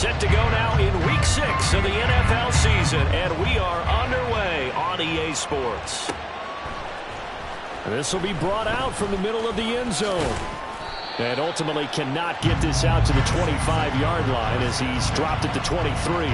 Set to go now in Week 6 of the NFL season, and we are underway on EA Sports. This will be brought out from the middle of the end zone. And ultimately cannot get this out to the 25-yard line as he's dropped it to 23.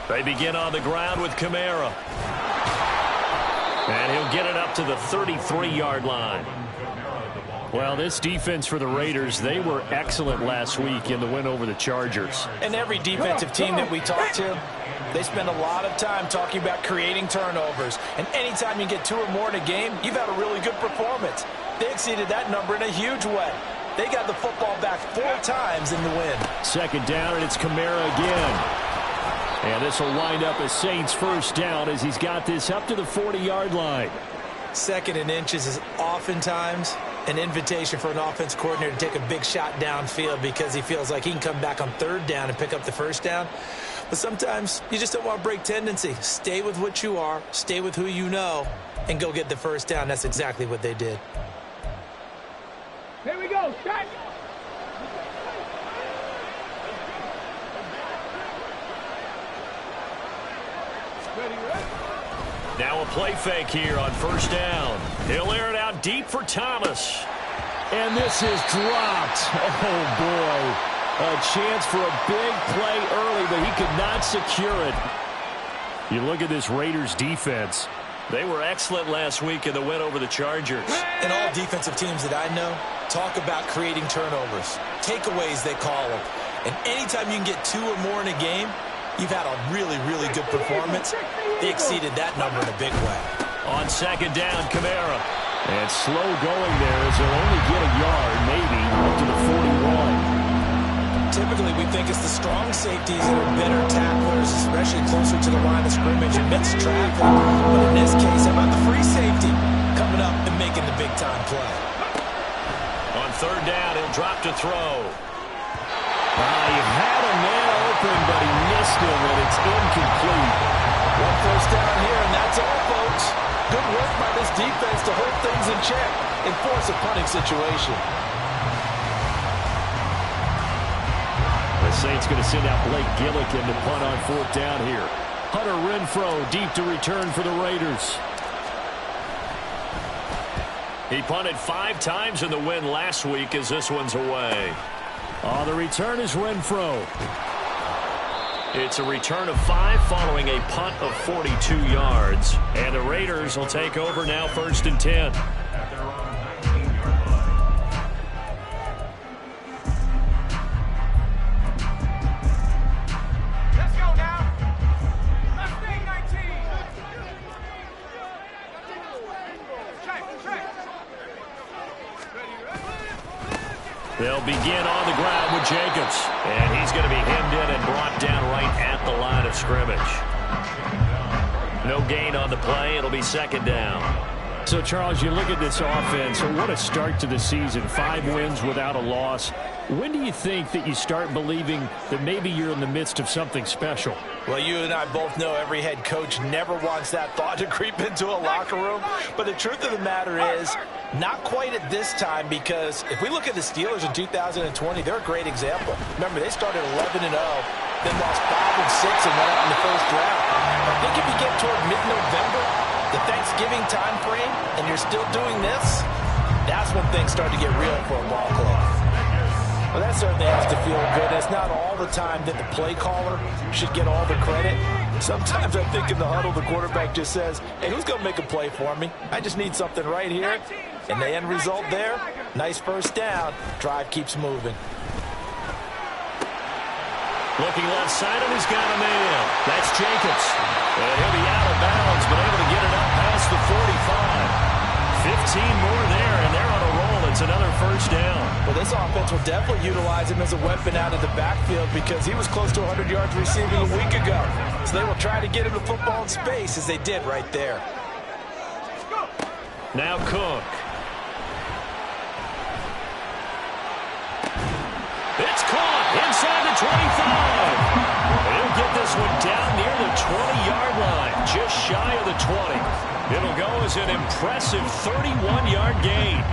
They begin on the ground with Kamara. And he'll get it up to the 33-yard line. Well, this defense for the Raiders, they were excellent last week in the win over the Chargers. And every defensive team that we talk to, they spend a lot of time talking about creating turnovers. And anytime you get 2 or more in a game, you've had a really good performance. They exceeded that number in a huge way. They got the football back 4 times in the win. Second down, and it's Kamara again. And this will wind up as Saints first down as he's got this up to the 40-yard line. 2nd and inches is oftentimes an invitation for an offense coordinator to take a big shot downfield because he feels like he can come back on 3rd down and pick up the 1st down. But sometimes you just don't want to break tendency. Stay with what you are, stay with who you know, and go get the 1st down. That's exactly what they did. Here we go, shot. Now a play fake here on 1st down. He'll air it out deep for Thomas. And this is dropped. Oh, boy. A chance for a big play early, but he could not secure it. You look at this Raiders defense. They were excellent last week in the win over the Chargers. And all defensive teams that I know talk about creating turnovers. Takeaways, they call them. And anytime you can get 2 or more in a game, you've had a really, really good performance. They exceeded that number in a big way. On 2nd down, Kamara. And slow going there as they'll only get a yard, maybe, up to the 41. Typically, we think it's the strong safeties that are better tacklers, especially closer to the line of scrimmage amidst traffic. But in this case, how about the free safety coming up and making the big-time play? On 3rd down, he'll drop to throw. He had a man open, but he missed him, and it's incomplete. 1 first down here, and that's all, folks. Good work by this defense to hold things in check and force a punting situation. The Saints going to send out Blake Gillikin to punt on 4th down here. Hunter Renfrow deep to return for the Raiders. He punted 5 times in the win last week as this one's away. On the return is Renfrow. It's a return of 5 following a punt of 42 yards. And the Raiders will take over now 1st and 10. Let's go now. Let's stay 19. Check. They'll begin on the ground with Jacobs. And he's going to be hemmed in and brought down right at the line of scrimmage. No gain on the play. It'll be 2nd down. So, Charles, you look at this offense, what a start to the season. 5 wins without a loss. When do you think that you start believing that maybe you're in the midst of something special? Well, you and I both know every head coach never wants that thought to creep into a locker room. But the truth of the matter is, not quite at this time, because if we look at the Steelers in 2020, they're a great example. Remember, they started 11-0, then lost 5-6 and went out in the 1st round. I think if you get toward mid-November, the Thanksgiving time frame, and you're still doing this, that's when things start to get real for a ball club. Well, that certainly has to feel good. It's not all the time that the play caller should get all the credit. Sometimes I think in the huddle, the quarterback just says, hey, who's going to make a play for me? I just need something right here. And the end result there, nice 1st down. Drive keeps moving. Looking left side, and he's got a man. That's Jacobs. And he'll be out of bounds, but able to get it up past the 45. 15 more there, and they're on a roll. It's another 1st down. Well, this offense will definitely utilize him as a weapon out of the backfield because he was close to 100 yards receiving a week ago. So they will try to get him the football in space as they did right there. Now Cook. It's caught inside the 25. He'll get this one down near the 20-yard line, just shy of the 20. It'll go as an impressive 31-yard gain.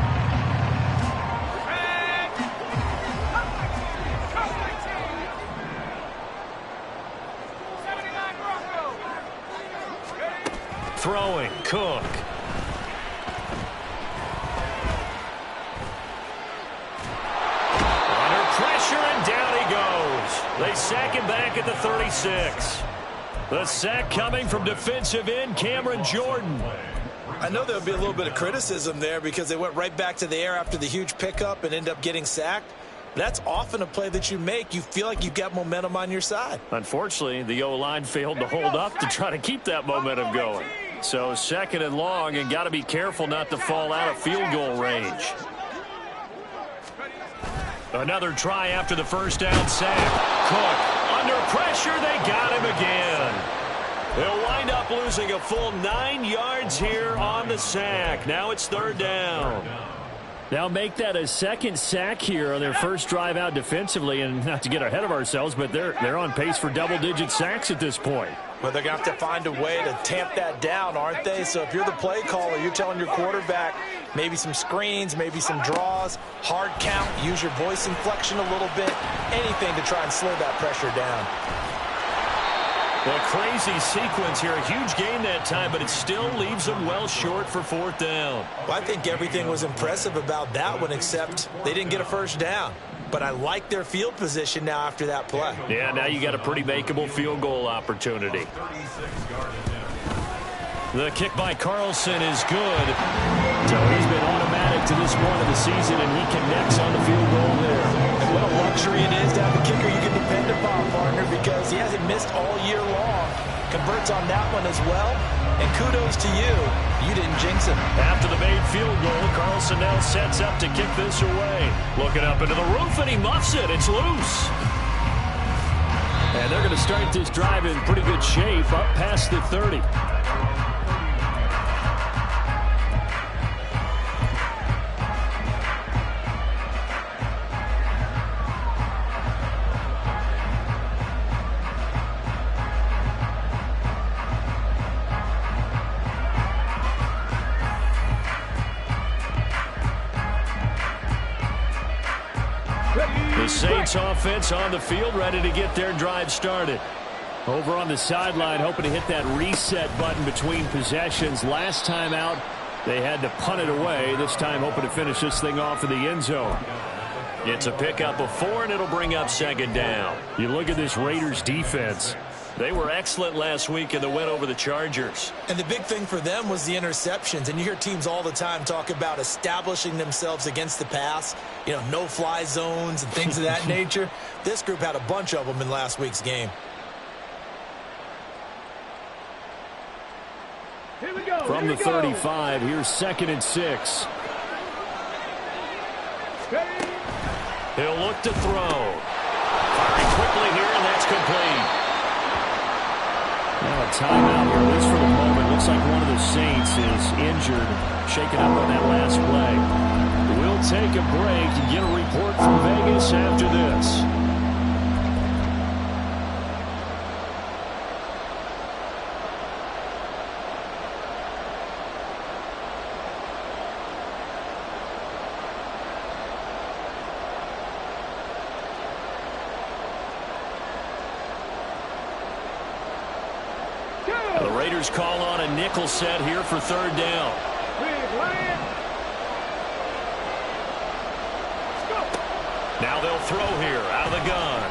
Throwing, Cook. Under pressure, and down he goes. They sack him back at the 36. The sack coming from defensive end Cameron Jordan. I know there'll be a little bit of criticism there because they went right back to the air after the huge pickup and end up getting sacked. That's often a play that you make. You feel like you've got momentum on your side. Unfortunately, the O-line failed to hold up to try to keep that momentum going. So 2nd and long, and got to be careful not to fall out of field goal range. Another try after the first down sack. Cook under pressure. They got him again. They'll wind up losing a full 9 yards here on the sack. Now it's 3rd down. Now make that a second sack here on their first drive out defensively, and not to get ahead of ourselves, but they're on pace for double-digit sacks at this point. But they're going to have to find a way to tamp that down, aren't they? So if you're the play caller, you're telling your quarterback maybe some screens, maybe some draws, hard count, use your voice inflection a little bit, anything to try and slow that pressure down. A crazy sequence here. A huge gain that time, but it still leaves them well short for 4th down. Well, I think everything was impressive about that one, except they didn't get a first down. But I like their field position now after that play. Yeah, now you got a pretty makeable field goal opportunity. The kick by Carlson is good. So he's been automatic to this point of the season, and he connects on the field goal there. And what a luxury it is to have a kicker you can depend upon, partner, because he hasn't missed all year long. Converts on that one as well. And kudos to you. You didn't jinx him. After the made field goal, Carlson now sets up to kick this away. Looking up into the roof, and he muffs it. It's loose. And they're going to start this drive in pretty good shape, up past the 30. The Saints offense on the field, ready to get their drive started. Over on the sideline, hoping to hit that reset button between possessions. Last time out, they had to punt it away. This time, hoping to finish this thing off in the end zone. It's a pickup of 4, and it'll bring up 2nd down. You look at this Raiders defense. They were excellent last week in the win over the Chargers. And the big thing for them was the interceptions. And you hear teams all the time talk about establishing themselves against the pass. You know, no-fly zones and things of that nature. This group had a bunch of them in last week's game. From the 35, here's 2nd and 6. He'll look to throw. Firing quickly here, and that's complete. Now a timeout here, at least for the moment. Looks like one of the Saints is injured, shaken up on that last play. We'll take a break and get a report from Vegas after this. The Raiders call on a nickel set here for 3rd down. Now they'll throw here out of the gun.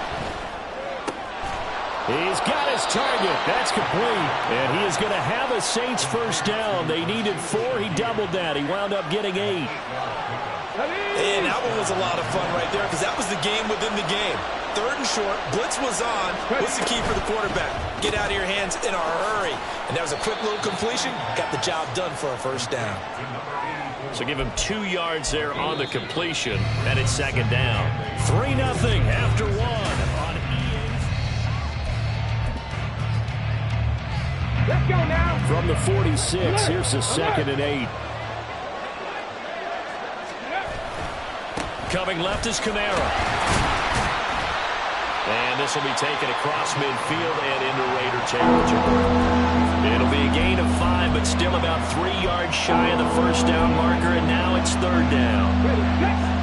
He's got his target. That's complete. And he is going to have a Saints first down. They needed 4. He doubled that. He wound up getting 8. And that one was a lot of fun right there because that was the game within the game. 3rd and short, blitz was on. What's the key for the quarterback? Get out of your hands in a hurry. And that was a quick little completion. Got the job done for a first down. So give him 2 yards there on the completion, and it's 2nd down. 3-0 after 1 on EA. Let's go now. From the 46, here's the 2nd and 8. Coming left is Kamara. And this will be taken across midfield and into Raider territory. It'll be a gain of 5, but still about 3 yards shy of the first down marker, and now it's third down.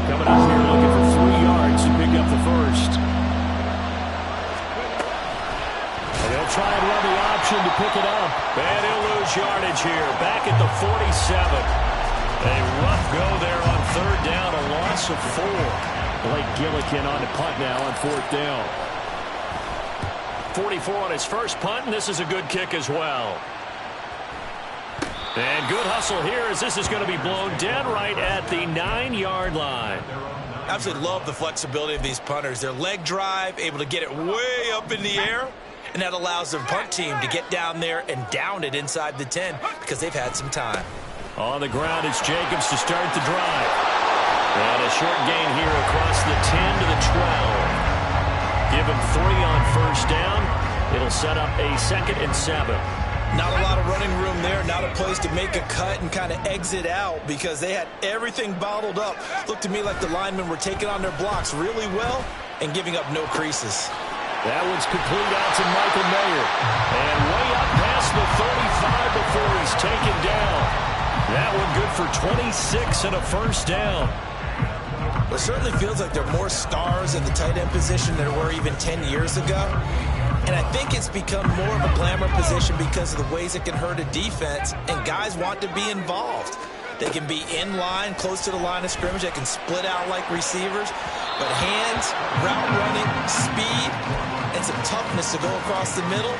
Coming up here looking for 3 yards to pick up the first. And they'll try and run the option to pick it up. And he'll lose yardage here, back at the 47. A rough go there on third down, a loss of 4. Blake Gillikin on the punt now on fourth down. 44 on his first punt, and this is a good kick as well. And good hustle here as this is going to be blown dead right at the 9-yard line. Absolutely love the flexibility of these punters. Their leg drive, able to get it way up in the air, and that allows their punt team to get down there and down it inside the 10 because they've had some time. On the ground, it's Jacobs to start the drive. And a short gain here across the 10 to the 12. Give him 3 on first down. It'll set up a 2nd and 7. Not a lot of running room there, not a place to make a cut and kind of exit out because they had everything bottled up. Looked to me like the linemen were taking on their blocks really well and giving up no creases. That one's complete out to Michael Mayer. And way up past the 35 before he's taken down. That one good for 26 and a first down. It certainly feels like there are more stars in the tight end position than there were even 10 years ago. And I think it's become more of a glamour position because of the ways it can hurt a defense, and guys want to be involved. They can be in line, close to the line of scrimmage. They can split out like receivers. But hands, route running, speed, and some toughness to go across the middle,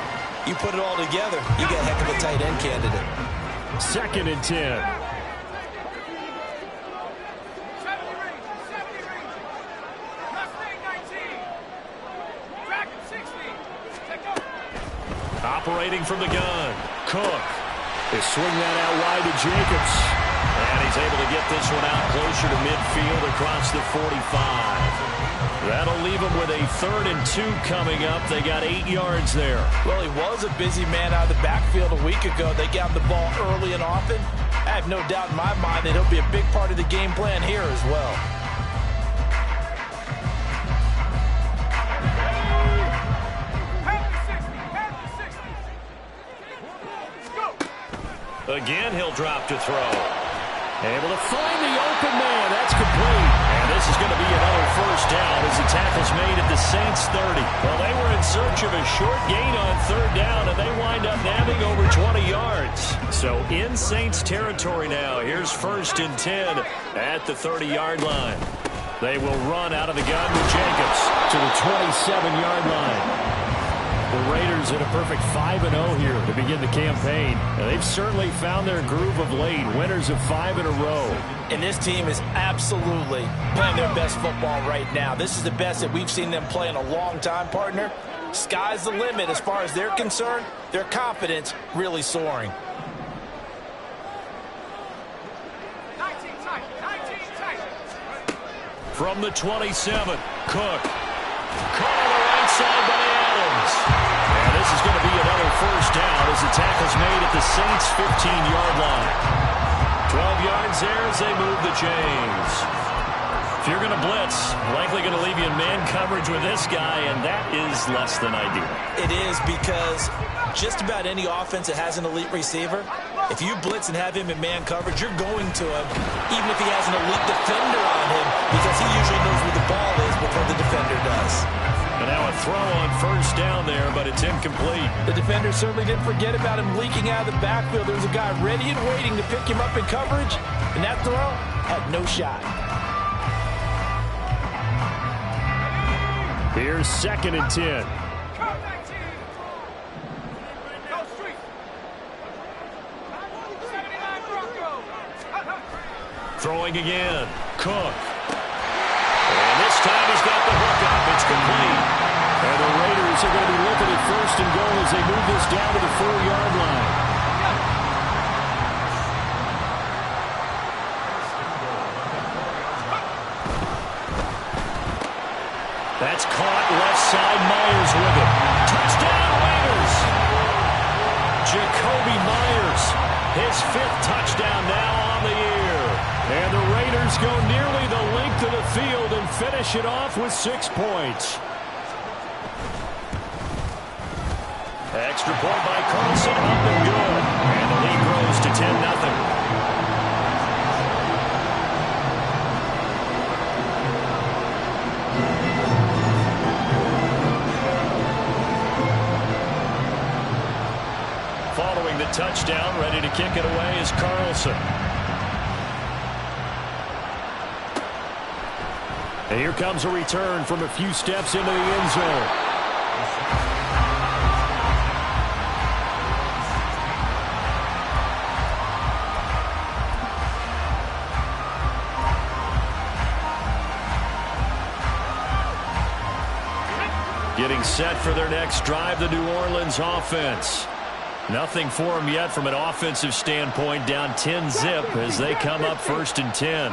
you put it all together, you get a heck of a tight end candidate. 2nd and 10. Operating from the gun, Cook. They swing that out wide to Jacobs. And he's able to get this one out closer to midfield across the 45. That'll leave him with a 3rd and 2 coming up. They got 8 yards there. Well, he was a busy man out of the backfield a week ago. They got the ball early and often. I have no doubt in my mind that he'll be a big part of the game plan here as well. Again, he'll drop to throw. Able to find the open man. That's complete. And this is going to be another first down as the tackle's made at the Saints 30. Well, they were in search of a short gain on third down, and they wind up nabbing over 20 yards. So in Saints territory now. Here's 1st and 10 at the 30-yard line. They will run out of the gun with Jacobs to the 27-yard line. The Raiders in a perfect 5-0 here to begin the campaign. And they've certainly found their groove of late. Winners of 5 in a row. And this team is absolutely playing their best football right now. This is the best that we've seen them play in a long time, partner. Sky's the limit as far as they're concerned. Their confidence really soaring. 19 tight. From the 27, Cook. Caught on the right side by Adams. And this is going to be another first down as the tackle's made at the Saints' 15-yard line. 12 yards there as they move the chains. If you're going to blitz, likely going to leave you in man coverage with this guy, and that is less than ideal. It is because just about any offense that has an elite receiver, if you blitz and have him in man coverage, you're going to him, even if he has an elite defender on him, because he usually knows where the ball is before the defender does. And now a throw on first down there, but it's incomplete. The defender certainly didn't forget about him leaking out of the backfield. There was a guy ready and waiting to pick him up in coverage, and that throw had no shot. Here's 2nd and 10. Throwing again. Cook. And this time he's got the hook up. It's complete. And the Raiders are going to be looking at 1st and goal as they move this down to the 4-yard line. That's caught left side. Myers with it. Touchdown, Raiders! Jakobi Meyers, his 5th touchdown now on the year. And the Raiders go nearly the length of the field and finish it off with 6 points. Extra point by Carlson, up and good. And the lead grows to 10-0. Following the touchdown, ready to kick it away is Carlson. And here comes a return from a few steps into the end zone. Getting set for their next drive, the New Orleans offense. Nothing for them yet from an offensive standpoint, down 10-zip as they come up 1st and 10.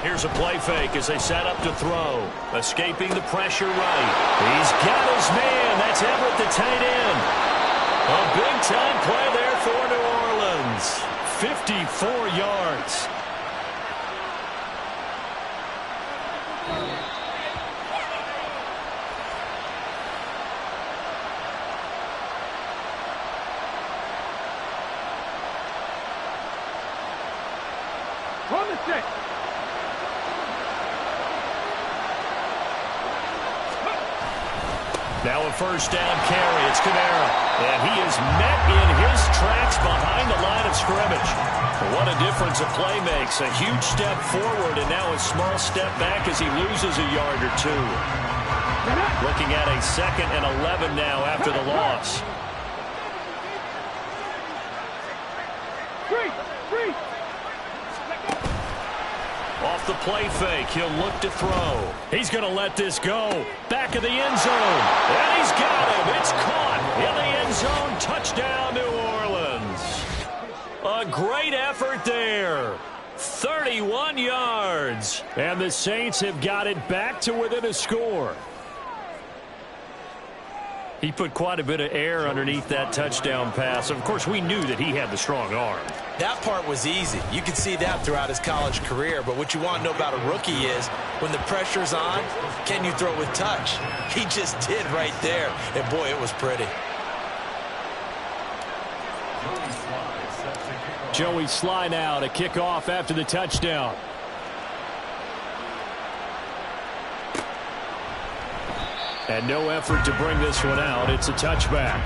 Here's a play fake as they set up to throw. Escaping the pressure right. He's got his man. That's Everett, the tight end. A big-time play there for New Orleans. 54 yards. Run the stick. Now a first down carry. It's Kamara. And he is met in his tracks behind the line of scrimmage. What a difference a play makes. A huge step forward and now a small step back as he loses a yard or two. Looking at a 2nd and 11 now after the loss. Off the play fake, he'll look to throw. He's going to let this go. Back of the end zone. And he's got him. It's caught in the end zone. Touchdown, New Orleans. A great effort there. 31 yards. And the Saints have got it back to within a score. He put quite a bit of air underneath that touchdown pass. Of course, we knew that he had the strong arm. That part was easy. You could see that throughout his college career. But what you want to know about a rookie is when the pressure's on, can you throw with touch? He just did right there. And, boy, it was pretty. Joey Sly now to kick off after the touchdown. And no effort to bring this one out. It's a touchback.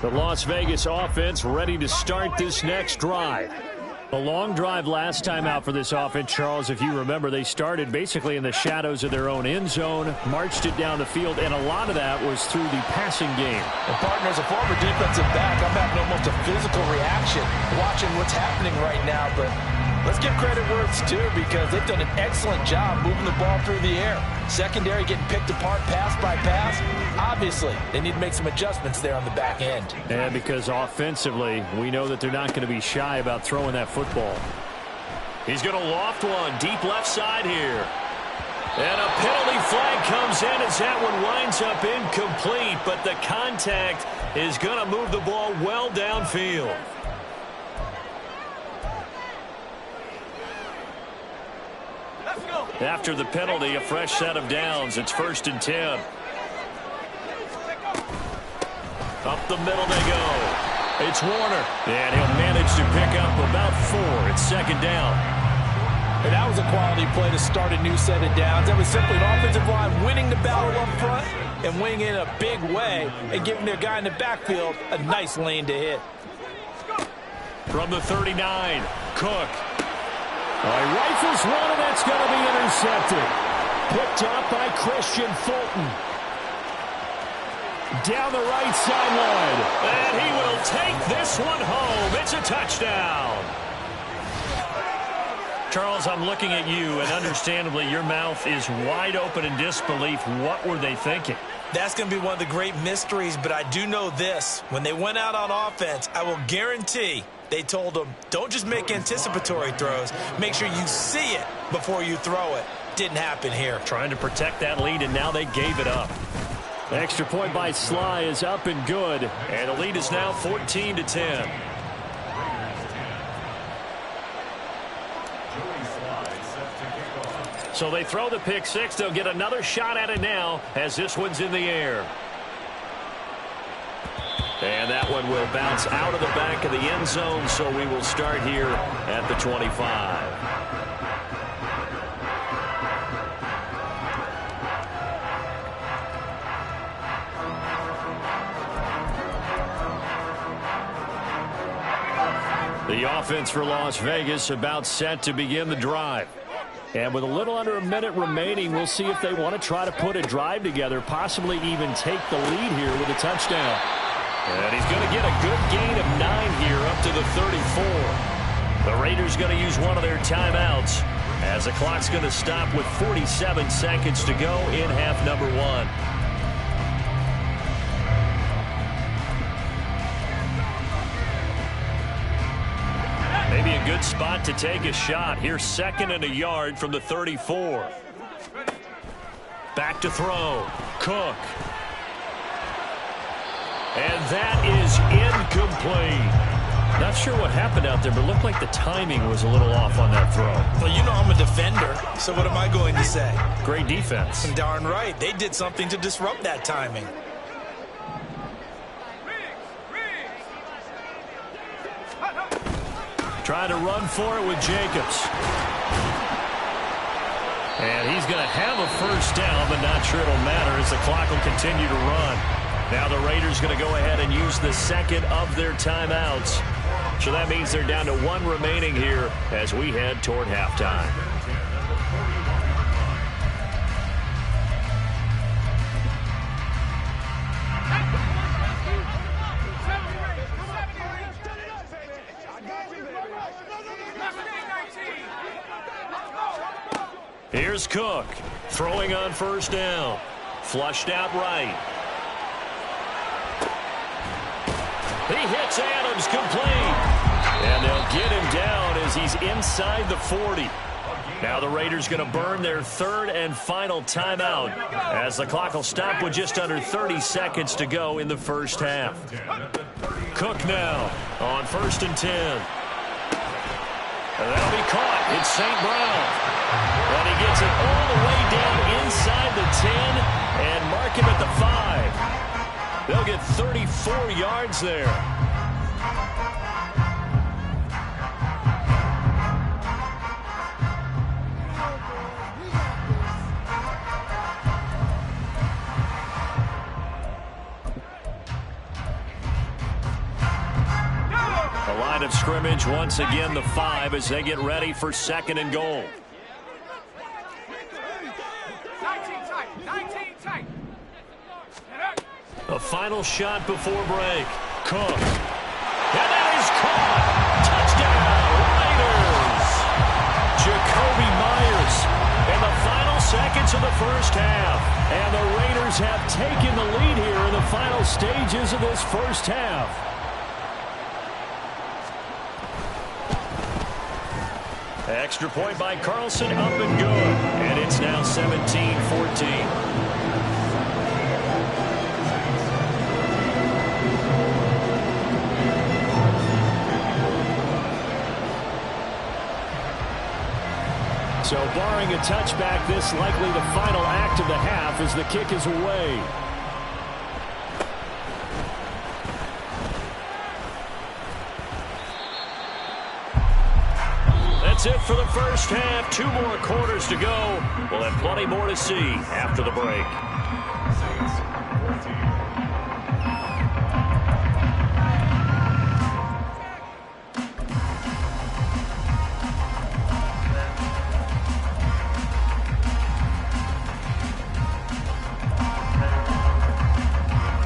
The Las Vegas offense ready to start this next drive. A long drive last time out for this offense, Charles. If you remember, they started basically in the shadows of their own end zone, marched it down the field, and a lot of that was through the passing game. And, partner, as a former defensive back, I'm having almost a physical reaction watching what's happening right now. But let's give credit where it's due because they've done an excellent job moving the ball through the air. Secondary getting picked apart pass by pass. Obviously, they need to make some adjustments there on the back end. And because offensively, we know that they're not going to be shy about throwing that football. He's going to loft one deep left side here. And a penalty flag comes in as that one winds up incomplete, but the contact is going to move the ball well downfield. After the penalty, a fresh set of downs. It's 1st and 10. Up the middle they go. It's Warner. And he'll manage to pick up about 4. It's 2nd down. And that was a quality play to start a new set of downs. That was simply an offensive line winning the battle up front and winning in a big way and giving their guy in the backfield a nice lane to hit. From the 39, Cook. He rifles one, and that's going to be intercepted. Picked up by Christian Fulton. Down the right sideline. And he will take this one home. It's a touchdown. Charles, I'm looking at you, and understandably, your mouth is wide open in disbelief. What were they thinking? That's going to be one of the great mysteries, but I do know this. When they went out on offense, I will guarantee they told them, don't just make anticipatory throws. Make sure you see it before you throw it. Didn't happen here. Trying to protect that lead, and now they gave it up. The extra point by Sly is up and good, and the lead is now 14-10. So they throw the pick six. They'll get another shot at it now as this one's in the air. And that one will bounce out of the back of the end zone, so we will start here at the 25. The offense for Las Vegas about set to begin the drive. And with a little under a minute remaining, we'll see if they want to try to put a drive together, possibly even take the lead here with a touchdown. And he's going to get a good gain of 9 here up to the 34. The Raiders going to use one of their timeouts as the clock's going to stop with 47 seconds to go in half number 1. Maybe a good spot to take a shot. Here's 2nd and a yard from the 34. Back to throw. Cook. And that is incomplete. Not sure what happened out there, but it looked like the timing was a little off on that throw. Well, you know I'm a defender, so what am I going to say? Great defense. Darn right. They did something to disrupt that timing. Trying to run for it with Jacobs. And he's going to have a first down, but not sure it'll matter as the clock will continue to run. Now the Raiders going to go ahead and use the second of their timeouts. So that means they're down to 1 remaining here as we head toward halftime. Here's Cook, throwing on first down. Flushed out right. He hits Adams complete. And they'll get him down as he's inside the 40. Now the Raiders going to burn their 3rd and final timeout as the clock will stop with just under 30 seconds to go in the first half. Cook now on 1st and 10. And that'll be caught. It's St. Brown. And he gets it all the way down inside the 10 and mark him at the 5. They'll get 34 yards there. The line of scrimmage once again the 5 as they get ready for 2nd and goal. 19 tight. A final shot before break. Cook. And that is caught. Touchdown, Raiders. Jakobi Meyers in the final seconds of the first half. And the Raiders have taken the lead here in the final stages of this first half. Extra point by Carlson, up and good. And it's now 17-14. So barring a touchback, this likely the final act of the half as the kick is away. That's it for the first half. 2 more quarters to go. We'll have plenty more to see after the break.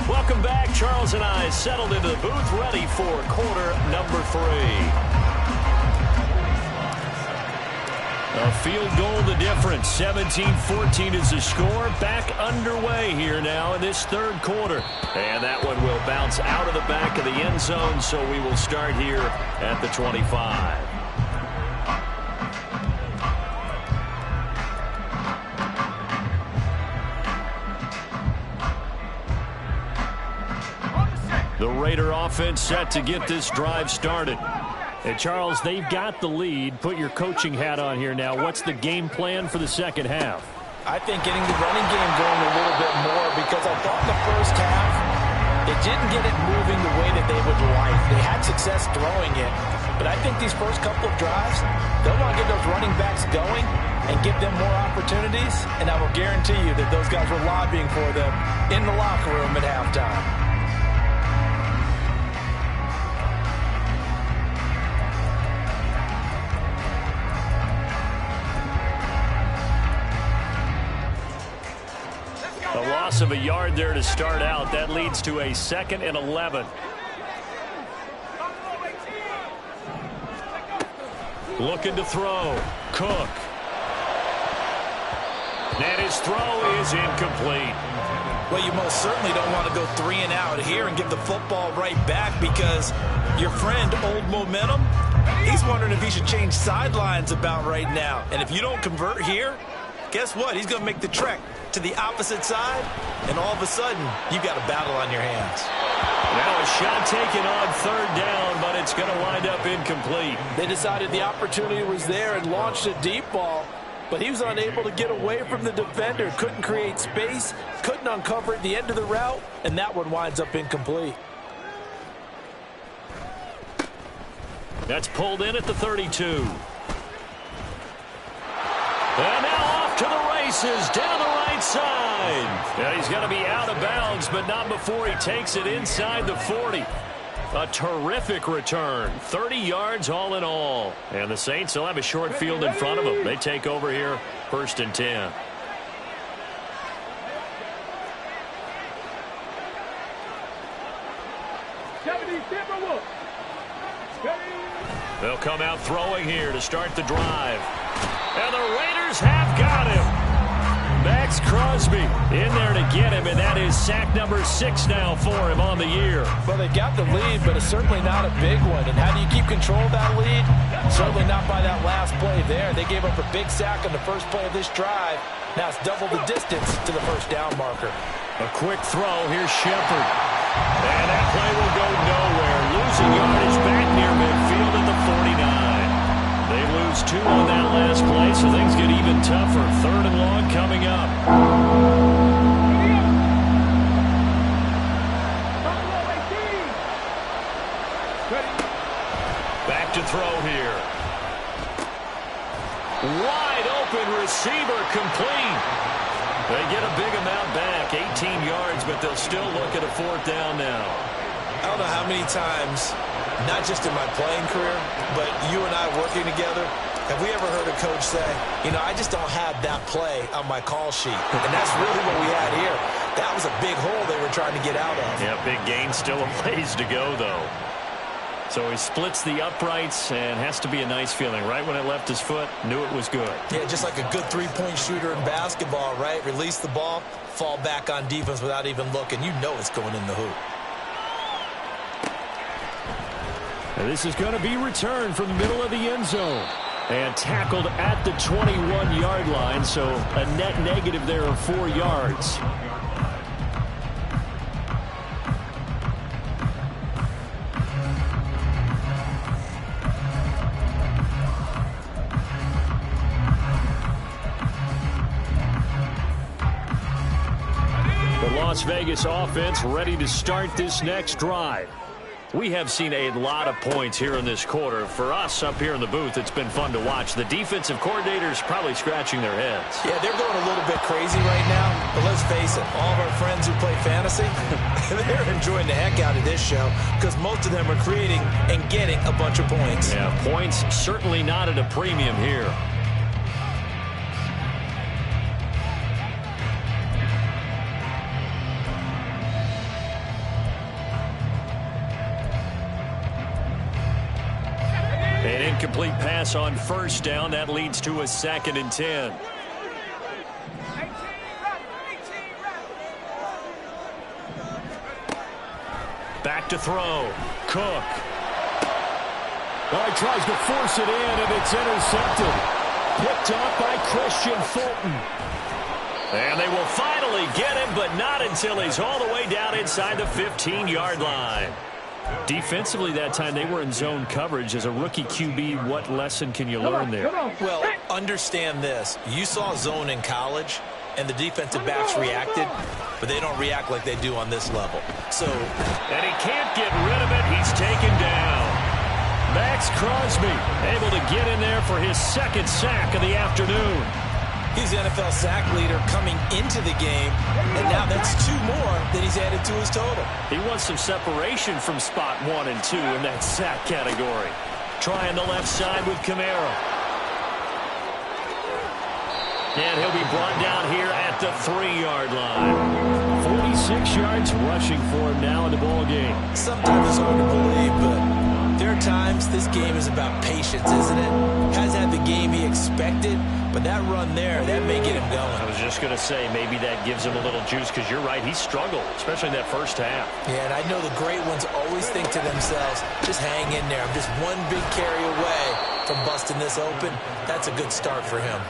Welcome back. Charles and I settled into the booth, ready for quarter number 3. A field goal the difference. 17-14 is the score. Back underway here now in this 3rd quarter. And that one will bounce out of the back of the end zone, so we will start here at the 25. The Raider offense set to get this drive started. And Charles, they've got the lead. Put your coaching hat on here now. What's the game plan for the second half? I think getting the running game going a little bit more, because I thought in the first half they didn't get it moving the way that they would like. They had success throwing it, but I think these first couple of drives, they'll want to get those running backs going and give them more opportunities, and I will guarantee you that those guys were lobbying for them in the locker room at halftime. A loss of a yard there to start out. That leads to a 2nd and 11. Looking to throw. Cook. And his throw is incomplete. Well, you most certainly don't want to go 3 and out here and give the football right back, because your friend, Old Momentum, he's wondering if he should change sidelines about right now. And if you don't convert here, guess what? He's going to make the trek to the opposite side, and all of a sudden, you've got a battle on your hands. Now a shot taken on 3rd down, but it's going to wind up incomplete. They decided the opportunity was there and launched a deep ball, but he was unable to get away from the defender, couldn't create space, couldn't uncover at the end of the route, and that one winds up incomplete. That's pulled in at the 32. And now off to the races, down the right side. Yeah, he's going to be out of bounds, but not before he takes it inside the 40. A terrific return. 30 yards all in all. And the Saints will have a short field in front of them. They take over here, 1st and 10. They'll come out throwing here to start the drive. And the Raiders have got him. Max Crosby in there to get him, and that is sack number 6 now for him on the year. Well, they got the lead, but it's certainly not a big one. And how do you keep control of that lead? Certainly not by that last play there. They gave up a big sack on the first play of this drive. Now it's double the distance to the 1st down marker. A quick throw. Here's Shepard. And that play will go nowhere. Losing yardage back near midfield at the 49. They lose 2 on that last play, so things get even tougher. 3rd and long coming up. Back to throw here. Wide open receiver, complete. They get a big amount back, 18 yards, but they'll still look at a 4th down now. I don't know how many times, not just in my playing career, but you and I working together, have we ever heard a coach say, you know, I just don't have that play on my call sheet. And that's really what we had here. That was a big hole they were trying to get out of. Yeah, big gain, still a ways to go, though. So he splits the uprights, and has to be a nice feeling. Right when it left his foot, knew it was good. Yeah, just like a good 3-point shooter in basketball, right? Release the ball, fall back on defense without even looking. You know it's going in the hoop. And this is going to be returned from the middle of the end zone. And tackled at the 21-yard line, so a net negative there of 4 yards. The Las Vegas offense ready to start this next drive. We have seen a lot of points here in this quarter. For us up here in the booth, it's been fun to watch. The defensive coordinators probably scratching their heads. Yeah, they're going a little bit crazy right now. But let's face it, all of our friends who play fantasy, they're enjoying the heck out of this show because most of them are creating and getting a bunch of points. Yeah, points certainly not at a premium here. An incomplete pass on 1st down. That leads to a 2nd and 10. Back to throw. Cook. He tries to force it in, and it's intercepted. Picked up by Christian Fulton. And they will finally get him, but not until he's all the way down inside the 15-yard line. Defensively that time, they were in zone coverage. As a rookie QB, what lesson can you learn there? Well, understand this. You saw zone in college, and the defensive backs reacted, but they don't react like they do on this level. And he can't get rid of it. He's taken down. Max Crosby able to get in there for his second sack of the afternoon. He's the NFL sack leader coming into the game, and now that's 2 more that he's added to his total. He wants some separation from spot 1 and 2 in that sack category. Trying the left side with Kamara. And he'll be brought down here at the 3-yard line. 46 yards rushing for him now in the ball game. Sometimes it's hard to believe, but there are times this game is about patience, isn't it? Hasn't had the game he expected, but that run there, that may get him going. I was just going to say, maybe that gives him a little juice, because you're right, he struggled, especially in that first half. Yeah, and I know the great ones always think to themselves, just hang in there. I'm just one big carry away from busting this open. That's a good start for him.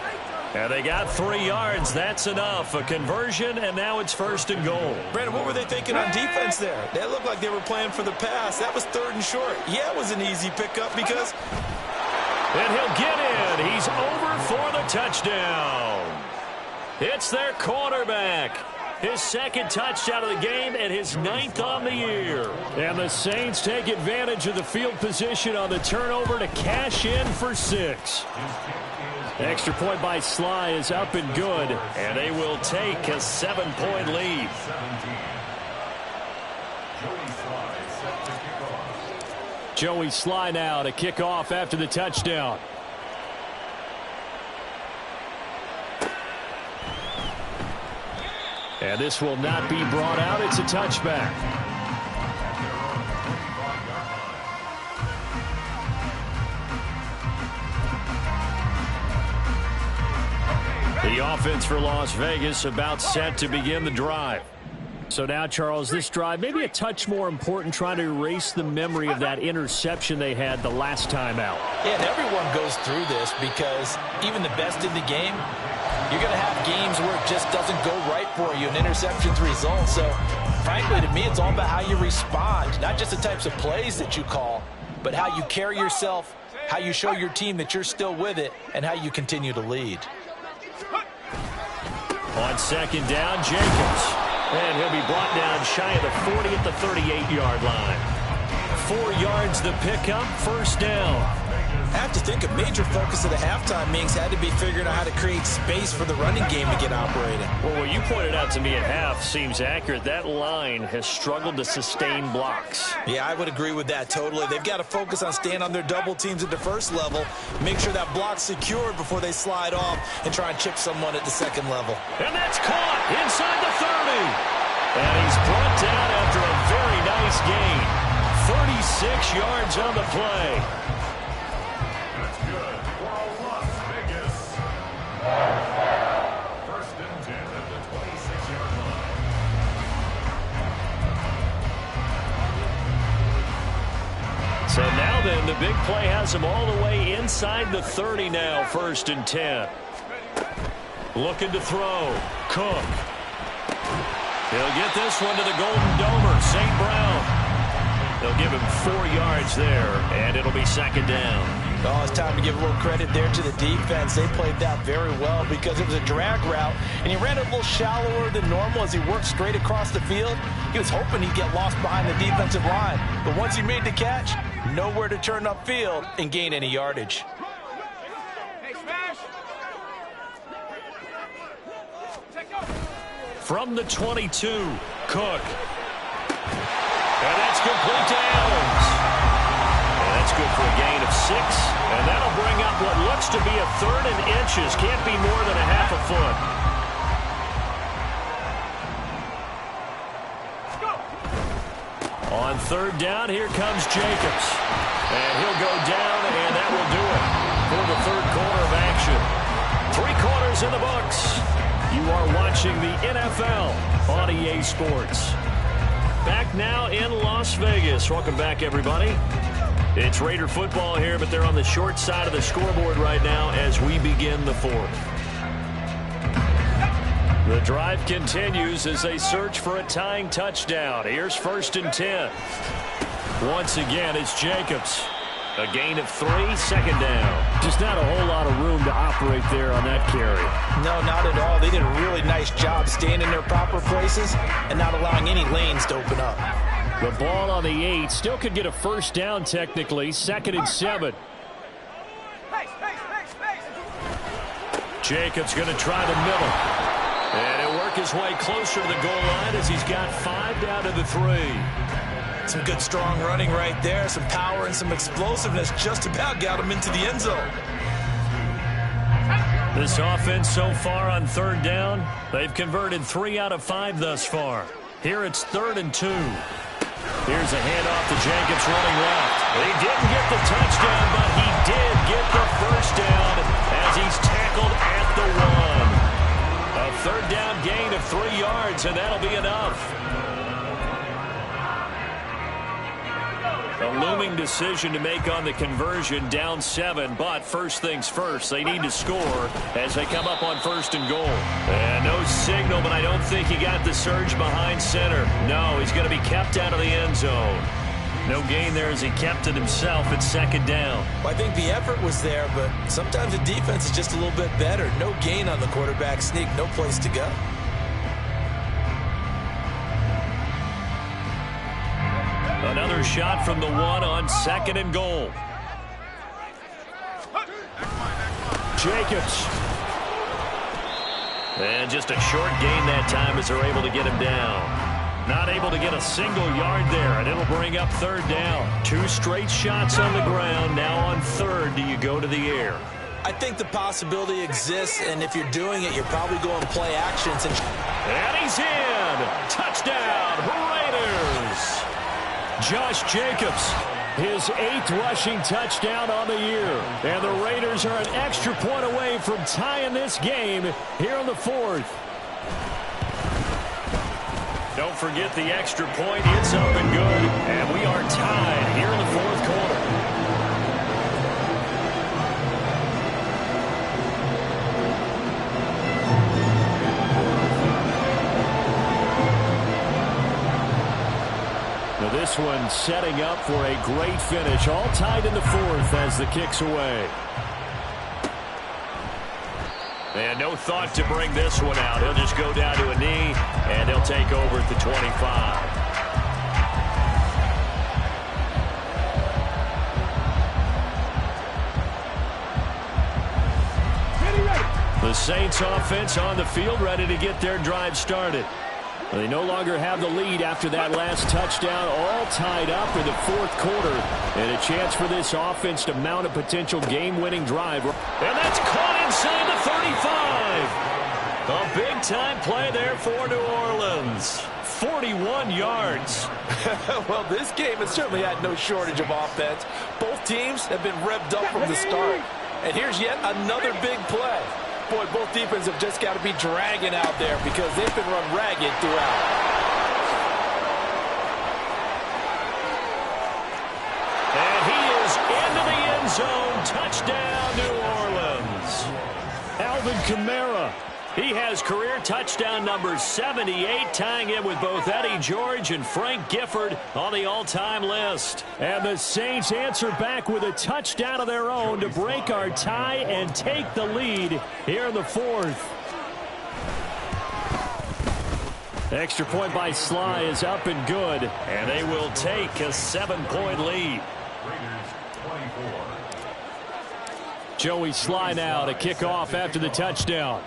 And they got 3 yards. That's enough. A conversion, and now it's 1st and goal. Brandon, what were they thinking on defense there? They looked like they were playing for the pass. That was 3rd and short. Yeah, it was an easy pickup because... And he'll get in. He's over for the touchdown. It's their quarterback. His 2nd touchdown of the game and his 9th on the year. And the Saints take advantage of the field position on the turnover to cash in for 6. Extra point by Sly is up and good, and they will take a 7-point lead. Joey Sly now to kick off after the touchdown. And this will not be brought out. It's a touchback. The offense for Las Vegas about set to begin the drive. So now, Charles, this drive maybe a touch more important, trying to erase the memory of that interception they had the last time out. Yeah, and everyone goes through this because even the best in the game, you're going to have games where it just doesn't go right for you, and interceptions result. So, frankly, to me, it's all about how you respond, not just the types of plays that you call, but how you carry yourself, how you show your team that you're still with it, and how you continue to lead. On 2nd down, Jacobs. And he'll be brought down shy of the 40 at the 38-yard line. 4 yards the pickup, 1st down. I have to think a major focus of the halftime meetings had to be figuring out how to create space for the running game to get operating. Well, what you pointed out to me at half seems accurate. That line has struggled to sustain blocks. Yeah, I would agree with that totally. They've got to focus on staying on their double teams at the first level, make sure that block's secured before they slide off and try and chip someone at the 2nd level. And that's caught inside the 30. And he's brought down after a very nice gain. 36 yards on the play. So now then, the big play has him all the way inside the 30 now, 1st and 10. Looking to throw. Cook. He'll get this one to the Golden Domer, St. Brown. They'll give him 4 yards there, and it'll be 2nd down. Oh, it's time to give a little credit there to the defense. They played that very well because it was a drag route, and he ran it a little shallower than normal as he worked straight across the field. He was hoping he'd get lost behind the defensive line, but once he made the catch, nowhere to turn upfield and gain any yardage. From the 22, Cook. And that's complete to Adams. And that's good for a gain of 6. And that'll bring up what looks to be a 3rd and inches. Can't be more than a half a foot. On 3rd down, here comes Jacobs. And he'll go down, and that will do it for the 3rd quarter of action. 3 quarters in the books. You are watching the NFL on EA Sports. Back now in Las Vegas. Welcome back, everybody. It's Raider football here, but they're on the short side of the scoreboard right now as we begin the 4th. The drive continues as they search for a tying touchdown. Here's 1st and 10. Once again, it's Jacobs. A gain of 3, 2nd down. Just not a whole lot of room to operate there on that carry. No, not at all. They did a really nice job staying in their proper places and not allowing any lanes to open up. The ball on the 8. Still could get a 1st down technically. 2nd and 7. Jacobs going to try the middle. And he'll work his way closer to the goal line as he's got 5 down to the 3. Some good strong running right there. Some power and some explosiveness just about got him into the end zone. This offense so far on 3rd down, they've converted 3 out of 5 thus far. Here it's 3rd and 2. Here's a handoff to Jacobs running left. He didn't get the touchdown, but he did get the 1st down as he's tackled at the 1. A 3rd down gain of 3 yards, and that'll be enough. A looming decision to make on the conversion, down 7, but first things first, they need to score as they come up on 1st and goal. And no signal, but I don't think he got the surge behind center. No, he's going to be kept out of the end zone. No gain there as he kept it himself at 2nd down. Well, I think the effort was there, but sometimes the defense is just a little bit better. No gain on the quarterback sneak, no place to go. Another shot from the 1 on 2nd and goal. Jacobs. And just a short gain that time as they're able to get him down. Not able to get a single yard there, and it'll bring up 3rd down. 2 straight shots on the ground. Now on 3rd, do you go to the air? I think the possibility exists, and if you're doing it, you're probably going play actions. And he's in. Touchdown, Raiders. Josh Jacobs, his 8th rushing touchdown on the year. And the Raiders are an extra point away from tying this game here in the 4th. Don't forget the extra point. It's up and good. And we are tied here in the 4th quarter. This one setting up for a great finish. All tied in the 4th as the kick's away. And no thought to bring this one out. He'll just go down to a knee, and he'll take over at the 25. The Saints offense on the field, ready to get their drive started. They no longer have the lead after that last touchdown, all tied up in the 4th quarter. And a chance for this offense to mount a potential game-winning drive. And that's caught inside the 35. A big-time play there for New Orleans. 41 yards. Well, this game has certainly had no shortage of offense. Both teams have been revved up from the start. And here's yet another big play. Boy, both defenses have just got to be dragging out there because they've been run ragged throughout. And he is into the end zone. Touchdown, New Orleans. Alvin Kamara. He has career touchdown number 78, tying it with both Eddie George and Frank Gifford on the all-time list. And the Saints answer back with a touchdown of their own to break our tie and take the lead here in the 4th. Extra point by Sly is up and good, and they will take a 7-point lead. Joey Sly now to kick off after the touchdown.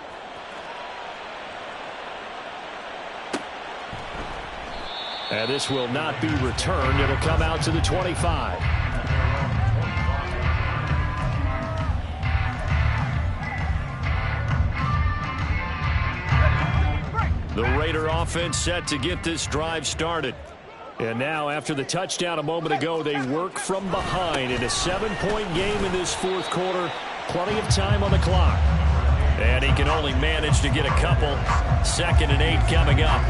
And this will not be returned. It'll come out to the 25. The Raider offense set to get this drive started. And now, after the touchdown a moment ago, they work from behind in a 7-point game in this 4th quarter. Plenty of time on the clock. And he can only manage to get a couple. 2nd and 8 coming up.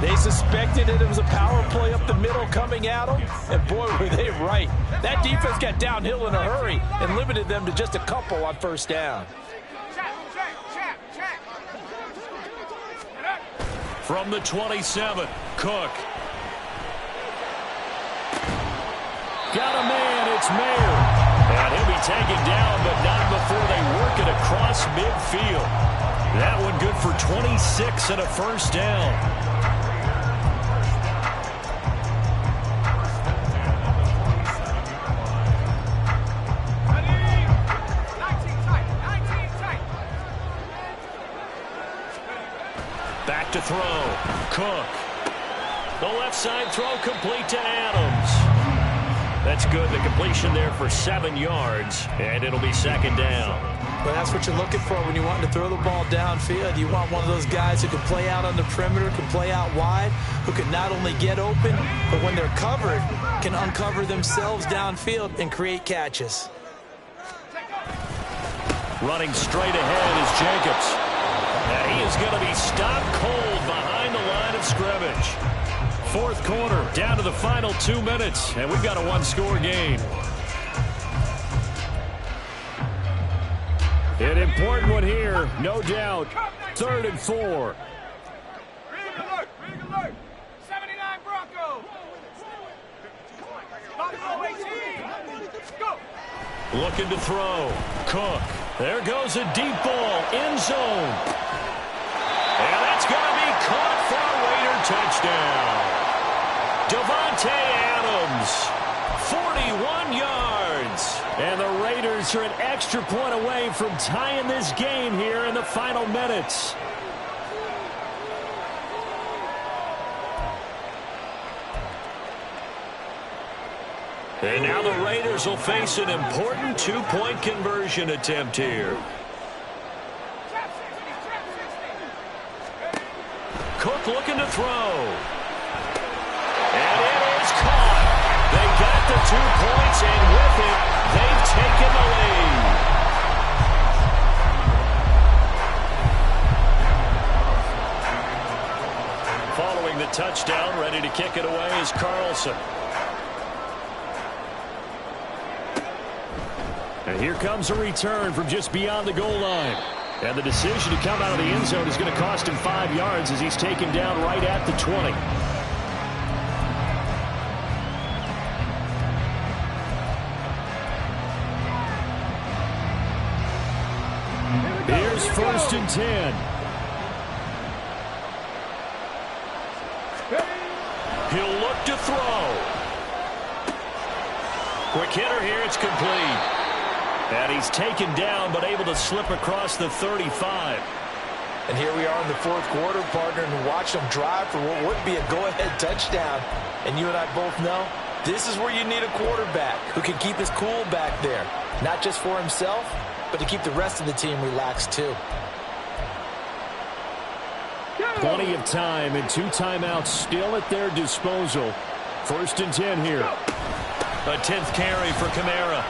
They suspected it was a power play up the middle coming at them, and boy, were they right. That defense got downhill in a hurry and limited them to just a couple on 1st down. From the 27, Cook. Got a man, it's Mayer. And he'll be taken down, but not before they work it across midfield. That one good for 26 and a first down. Back to throw. Cook. The left side throw complete to Adams. That's good. The completion there for 7 yards, and it'll be second down. Well, that's what you're looking for when you want to throw the ball downfield. You want one of those guys who can play out on the perimeter, can play out wide, who can not only get open, but when they're covered, can uncover themselves downfield and create catches. Running straight ahead is Jacobs. And he is going to be stopped cold behind the line of scrimmage. Fourth quarter, down to the final 2 minutes, and we've got a one-score game. An important one here, no doubt. 3rd and 4. Reading alert, reading alert. 79 Broncos. Buffalo 18. Go. Looking to throw. Cook. There goes a deep ball, end zone. And that's going to be caught for a Raider touchdown. Davante Adams, 41 yards. And the Raiders are an extra point away from tying this game here in the final minutes. And now the Raiders will face an important two-point conversion attempt here. Cook looking to throw. And it is caught. They got the 2 points, and with it, they've taken the lead. Following the touchdown, ready to kick it away is Carlson. And here comes a return from just beyond the goal line. And the decision to come out of the end zone is going to cost him 5 yards as he's taken down right at the 20. Here's 1st and 10. He'll look to throw. Quick hitter here, it's complete. And he's taken down, but able to slip across the 35. And here we are in the 4th quarter, partner, and watch them drive for what would be a go-ahead touchdown. And you and I both know this is where you need a quarterback who can keep his cool back there. Not just for himself, but to keep the rest of the team relaxed too. Plenty of time and 2 timeouts still at their disposal. 1st and 10 here. A 10th carry for Kamara.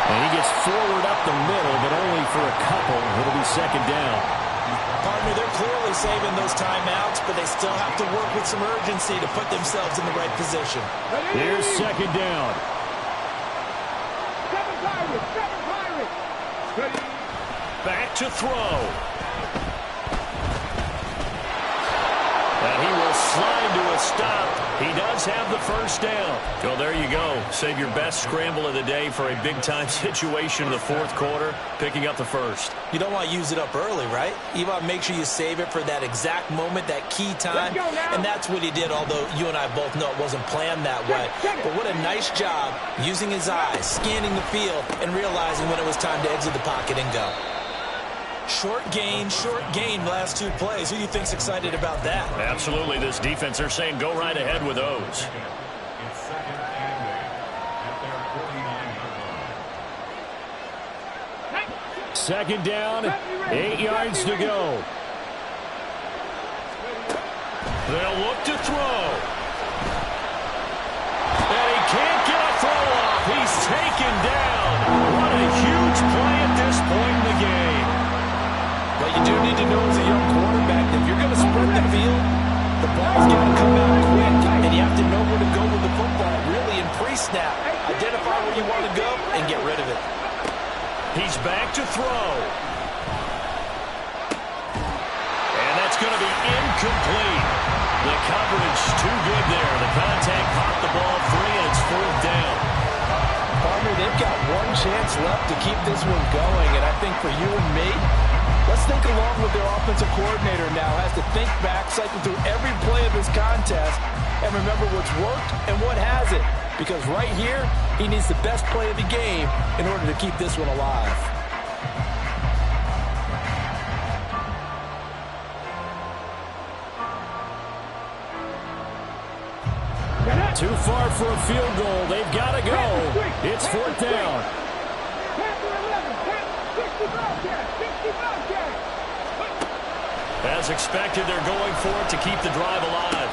And he gets forward up the middle, but only for a couple. It'll be second down. Partner, they're clearly saving those timeouts, but they still have to work with some urgency to put themselves in the right position. Here's second down. Back to throw. And he will slide to a stop. He does have the first down. Well, there you go. Save your best scramble of the day for a big-time situation in the 4th quarter, picking up the first. You don't want to use it up early, right? You want to make sure you save it for that exact moment, that key time. And that's what he did, although you and I both know it wasn't planned that way. But what a nice job using his eyes, scanning the field, and realizing when it was time to exit the pocket and go. Short gain, last 2 plays. Who do you think's excited about that? Absolutely. This defense, they're saying go right ahead with those. Second down, 8 yards to go. They'll look to throw. And he can't get a throw off. He's taken down. What a huge play at this point in the game. What you do need to know as a young quarterback, if you're going to sprint the field, the ball's got to come out quick, and you have to know where to go with the football, really in pre-snap. Identify where you want to go and get rid of it. He's back to throw. And that's going to be Incomplete. The coverage too good there. The contact popped the ball free, and it's 4th down. Partner, they've got one chance left to keep this one going, and I think for you and me, let's think along with their offensive coordinator now. Has to think back, cycle through every play of this contest, and remember what's worked and what hasn't. Because right here, he needs the best play of the game in order to keep this one alive. Too far for a field goal. They've got to go. It's 4th down. As expected, they're going for it to keep the drive alive.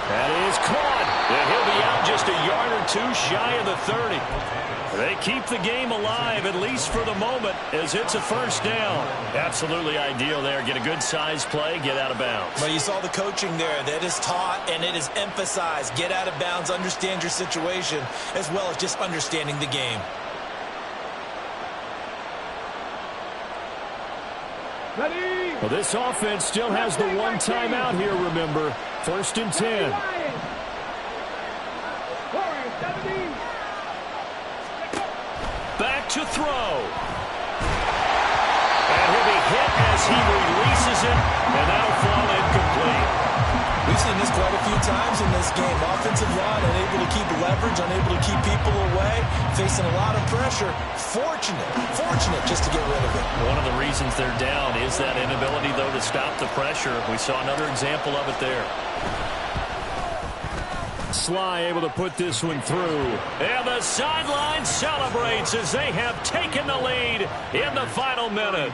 That is caught. And he'll be out just a yard or two shy of the 30. They keep the game alive, at least for the moment, as it's a 1st down. Absolutely ideal there. Get a good size play, get out of bounds. But you saw the coaching there. That is taught and it is emphasized. Get out of bounds, understand your situation, as well as just understanding the game. Ready? Well, this offense still has the one timeout here, remember. 1st and 10. Back to throw. And he'll be hit as he releases it, and that'll fall incomplete. We've seen this quite a few times in this game. Offensive line unable to keep leverage, unable to keep people away, facing a lot of pressure. Fortunate just to get rid of it. One of the reasons they're down is that inability, though, to stop the pressure. We saw another example of it there. Sly able to put this one through. And the sideline celebrates as they have taken the lead in the final minute.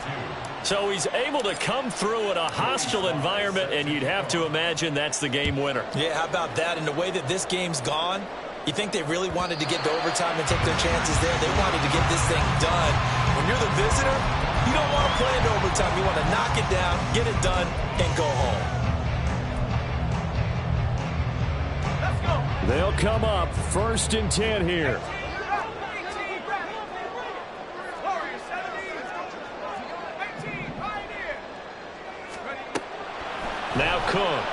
So he's able to come through in a hostile environment, and you'd have to imagine that's the game winner. Yeah, how about that? And the way that this game's gone, you think they really wanted to get to overtime and take their chances there. They wanted to get this thing done. When you're the visitor, you don't want to play into overtime. You want to knock it down, get it done, and go home. They'll come up 1st and 10 here. Now Cook.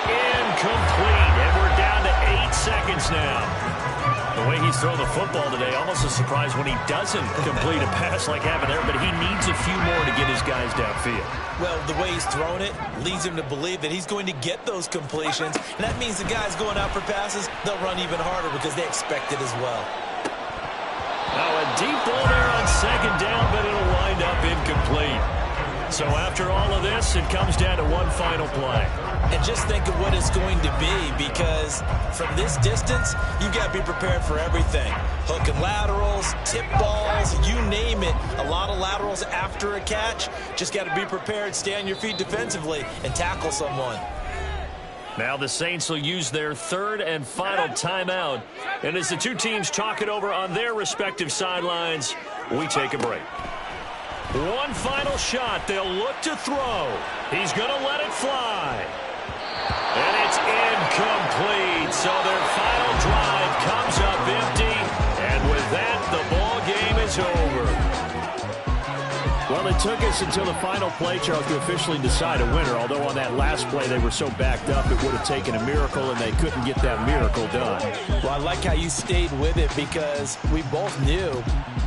Incomplete, and we're down to 8 seconds now. The way he's thrown the football today, almost a surprise when he doesn't complete a pass like happened there, but he needs a few more to get his guys downfield. Well, the way he's thrown it leads him to believe that he's going to get those completions, and that means the guys going out for passes, they'll run even harder because they expect it as well. Now a deep ball there on 2nd down, but it'll wind up incomplete. So after all of this, it comes down to one final play. And just think of what it's going to be, because from this distance, you've got to be prepared for everything. Hook and laterals, tip balls, you name it. A lot of laterals after a catch. Just got to be prepared, stay on your feet defensively, and tackle someone. Now the Saints will use their 3rd and final timeout. And as the two teams talk it over on their respective sidelines, we take a break. One final shot. They'll look to throw. He's going to let it fly. And it's incomplete. So their final drive comes up empty. And with that, the ball game is over. Well, it took us until the final play, Charles, to officially decide a winner. Although on that last play they were so backed up, it would have taken a miracle, and they couldn't get that miracle done. Well, I like how you stayed with it, because we both knew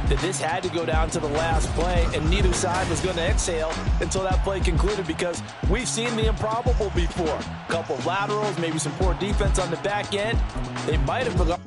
that this had to go down to the last play, and neither side was going to exhale until that play concluded, because we've seen the improbable before. A couple laterals, maybe some poor defense on the back end. They might have forgotten